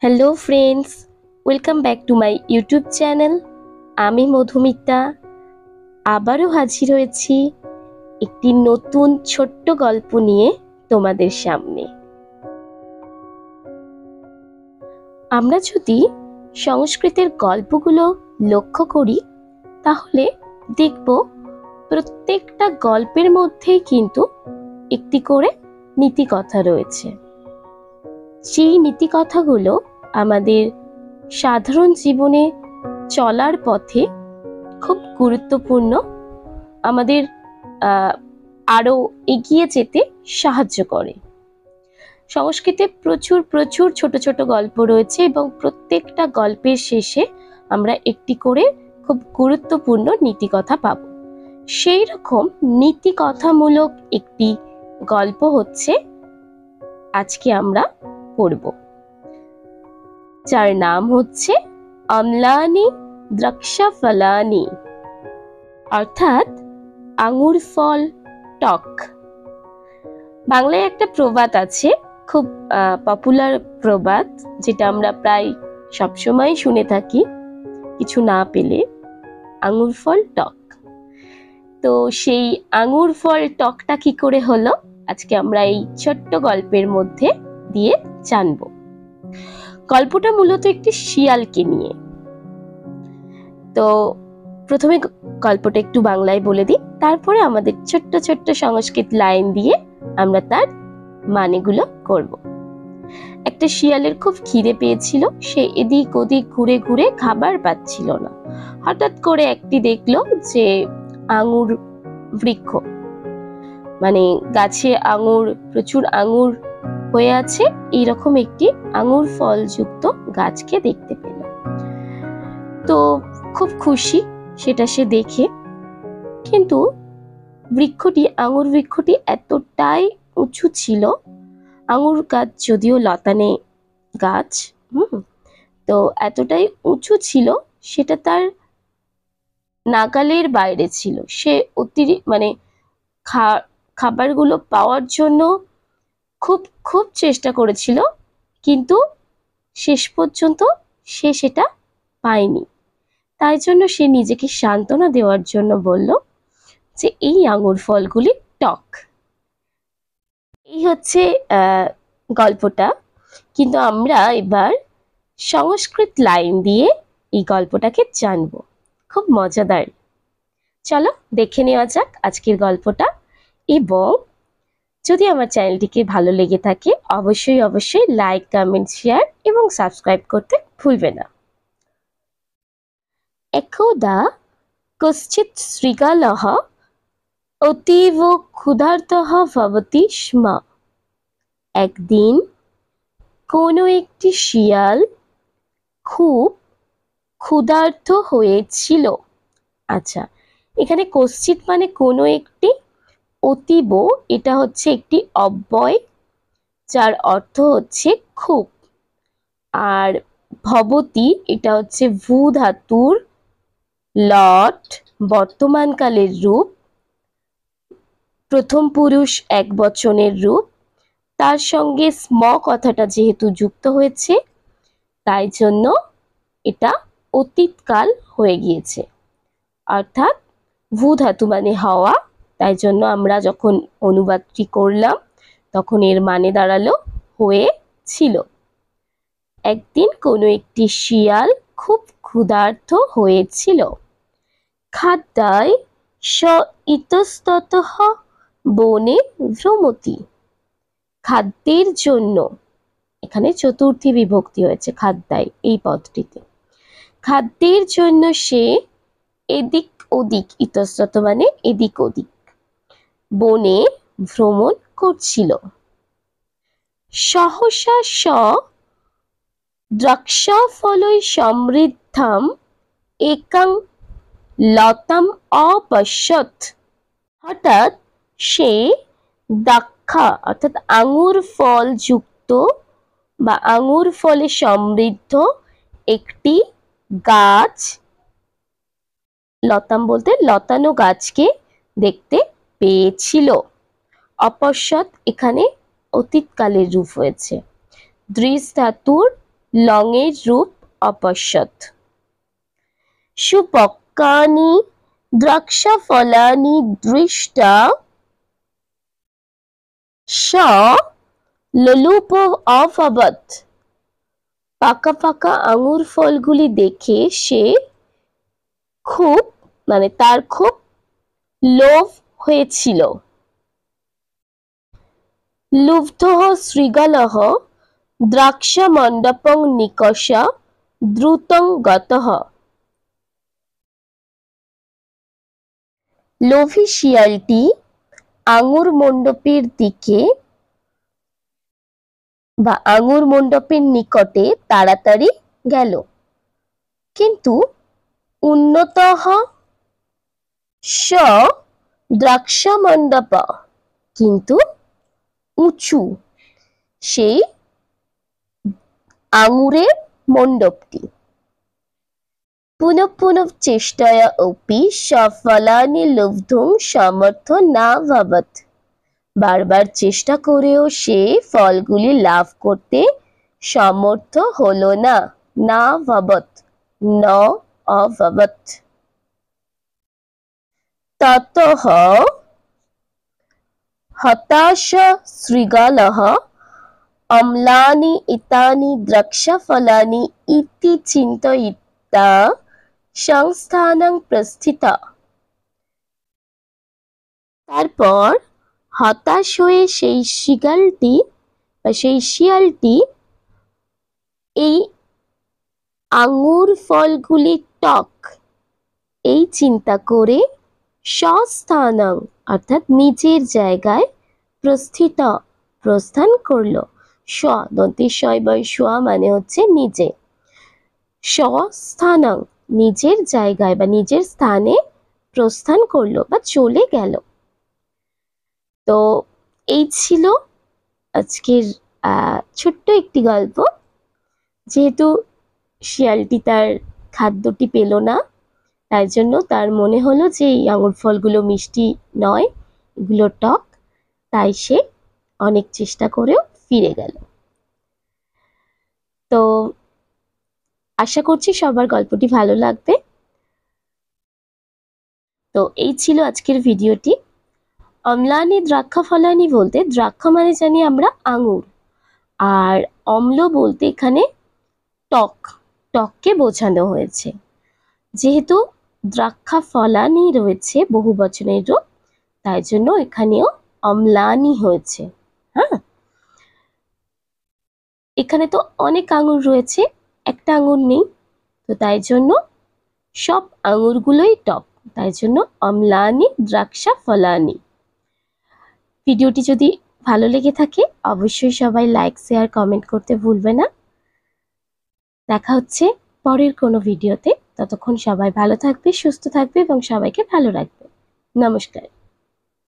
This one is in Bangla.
Hello friends, welcome back to my YouTube channel. আমি মধুমিতা আবারও হাজির হয়েছি একটি নতুন ছোট্ট গল্প নিয়ে তোমাদের সামনে। আমরা যদি সংস্কৃতের গল্পগুলো লক্ষ্য করি তাহলে দেখব প্রত্যেকটা গল্পের মধ্যেই কিন্তু একটি করে নীতিকথা রয়েছে। সেই নীতিকথাগুলো আমাদের সাধারণ জীবনে চলার পথে খুব গুরুত্বপূর্ণ, আমাদের আরো এগিয়ে যেতে সাহায্য করে। সংস্কৃতে প্রচুর প্রচুর ছোট ছোট গল্প রয়েছে এবং প্রত্যেকটা গল্পের শেষে আমরা একটি করে খুব গুরুত্বপূর্ণ নীতিকথা পাব। সেই রকম নীতিকথামূলক একটি গল্প হচ্ছে আজকে আমরা পড়ব, যার নাম হচ্ছে অম্লানি দ্রাক্ষাফলানি, অর্থাৎ আঙুর ফল টক। বাংলায় একটা প্রবাদ আছে, খুব পপুলার প্রবাদ, যেটা আমরা প্রায় সবসময় শুনে থাকি কিছু না পেলে, আঙুর ফল টক। তো সেই আঙুর ফল টকটা কি করে হলো আজকে আমরা এই ছোট্ট গল্পের মধ্যে দিয়ে জানবো। গল্পটা মূলত একটি শিয়ালকে নিয়ে। তো প্রথমে গল্পটা একটু বাংলায় বলে দিই, তারপরে আমাদের ছোট্ট ছোট্ট সংস্কৃত লাইন দিয়ে আমরা তার মানেগুলো করব। একটা শিয়ালের খুব খিদে পেয়েছিল, সে এদিক ওদিক ঘুরে ঘুরে খাবার পাচ্ছিল না। হঠাৎ করে একটি দেখলো যে আঙুর বৃক্ষ, মানে গাছে আঙুর, প্রচুর আঙুর হয়ে আছে, এইরকম একটি আঙুর ফলযুক্ত গাছকে দেখতে পেল। তো খুব খুশি সেটা সে দেখে, কিন্তু আঙুর বৃক্ষটি এতটাই উঁচু ছিল, আঙুর গাছ যদিও লতানে গাছ, তো এতটাই উঁচু ছিল, সেটা তার নাগালের বাইরে ছিল। সে খাবারগুলো পাওয়ার জন্য খুব খুব চেষ্টা করেছিল, কিন্তু শেষ পর্যন্ত সে সেটা পায়নি। তাই জন্য সে নিজেকে সান্ত্বনা দেওয়ার জন্য বলল যে এই আঙুর ফলগুলি টক। এই হচ্ছে গল্পটা, কিন্তু আমরা এবার সংস্কৃত লাইন দিয়ে এই গল্পটাকে জানবো, খুব মজাদার। চলো দেখে নেওয়া যাক আজকের গল্পটা। এবং যদি আমার চ্যানেলটিকে ভালো লেগে থাকে অবশ্যই অবশ্যই লাইক, কমেন্ট, শেয়ার এবং সাবস্ক্রাইব করতে ভুলবে না। একদা কশ্চিৎ শৃগালः অতীব ক্ষুধার্তः ভবতি স্ম। একদিন কোনো একটি শিয়াল খুব ক্ষুধার্ত হয়েছিল। আচ্ছা, এখানে কশ্চিৎ মানে কোনো একটি, অতীব এটা হচ্ছে একটি অব্যয় যার অর্থ হচ্ছে খুব, আর ভবতি এটা হচ্ছে ভূ ধাতুর লট বর্তমানকালের রূপ, প্রথম পুরুষ একবচনের রূপ, তার সঙ্গে স্ম কথাটা যেহেতু যুক্ত হয়েছে তাই জন্য এটা অতীতকাল হয়ে গিয়েছে, অর্থাৎ ভূ ধাতু মানে হওয়া, তাই জন্য আমরা যখন অনুবাদটি করলাম তখন এর মানে দাঁড়ালো হয়েছিল। একদিন কোনো একটি শিয়াল খুব ক্ষুধার্ত হয়েছিল। খাদ্যায় স ইতস্ততঃ বনে ভ্রমতি। খাদ্যের জন্য, এখানে চতুর্থী বিভক্তি হয়েছে খাদ্যায় এই পদটিতে, খাদ্যের জন্য সে এদিক ওদিক, ইতস্তত মানে এদিক ওদিক, বনে ভ্রমণ করছিল। সহসা স দ্রাক্ষাফলై সমৃদ্ধম একাং লতাম অপশ্যৎ। হঠাৎ সে দ্রাক্ষা অর্থাৎ আঙুর ফল যুক্ত বা আঙুর ফলে সমৃদ্ধ একটি গাছ, লতাম বলতে লতানো গাছকে দেখতে পেয়েছিল। অপশ্যৎ এখানে অতীতকালের রূপ হয়েছে, দৃশ ধাতুর লঙের রূপ অপশ্যৎ। সুপক্কানি দ্রাক্ষাফলানি দৃষ্টা স লোলুপ অভবৎ। পাকা পাকা আঙুর ফলগুলি দেখে সে খুব তার খুব লোভ হয়েছিল। লুব্ধঃ শৃগালঃ দ্রাক্ষামণ্ডপং নিকষা দ্রুতং গতঃ। লোভী শিয়ালটি আঙুর মণ্ডপের দিকে বা আঙুর মণ্ডপের নিকটে তাড়াতাড়ি গেল। কিন্তু উন্নতঃ স দ্রাক্ষামণ্ডপ, কিন্তু উঁচু সেই আঙুরের মণ্ডপটি। পুনঃ পুনঃ চেষ্টায়া অপি সফলানি লুব্ধুং সমর্থ না ভবৎ। বারবার চেষ্টা করেও সে ফলগুলি লাভ করতে সমর্থ হলো না। না ভবৎ, ন অভবৎ। ততঃ হতাশ শৃগালঃ অম্লানি ইতানি দ্রাক্ষাফলানি ইতি চিন্তয়িত্বা সংস্থানং প্রস্থিতঃ। তারপর হতাশ হয়ে সেই শিয়ালটি এই আঙুর ফলগুলি টক এই চিন্তা করে স্বস্থানং অর্থাৎ নিজের জায়গায় প্রস্থান করলো। স্ব দন্তেশ্বয় বয় স্ব মানে হচ্ছে নিজে। স্বস্থানং নিজের জায়গায় বা নিজের স্থানে প্রস্থান করলো বা চলে গেল। তো এই ছিল আজকের ছোট্ট একটি গল্প। যেহেতু শিয়ালটি তার খাদ্যটি পেল না, তাই জন্য তার মনে হলো যে এই আঙুর ফলগুলো মিষ্টি নয়, এগুলো টক, তাই সে অনেক চেষ্টা করেও ফিরে গেল। তো আশা করছি সবার গল্পটি ভালো লাগবে। তো এই ছিল আজকের ভিডিওটি। অম্লানি দ্রাক্ষাফলানি বলতে দ্রাক্ষা মানে জানি আমরা আঙুর, আর অম্ল বলতে এখানে টককে বোঝানো হয়েছে। যেহেতু দ্রাক্ষাফলানি রয়েছে বহু বচনের রূপ, তাই জন্য এখানেও অম্লানি হয়েছে। হ্যাঁ, এখানে তো অনেক আঙুর রয়েছে, একটা আঙুর নেই, তো তাই জন্য সব আঙুরগুলোই টক, তাই জন্য অম্লানি দ্রাক্ষাফলানি। ভিডিওটি যদি ভালো লেগে থাকে অবশ্যই সবাই লাইক, শেয়ার, কমেন্ট করতে ভুলবে না। দেখা হচ্ছে পরের কোনো ভিডিওতে। ততক্ষণ সবাই ভালো থাকবে, সুস্থ থাকবে এবং সবাইকে ভালো রাখবে। নমস্কার।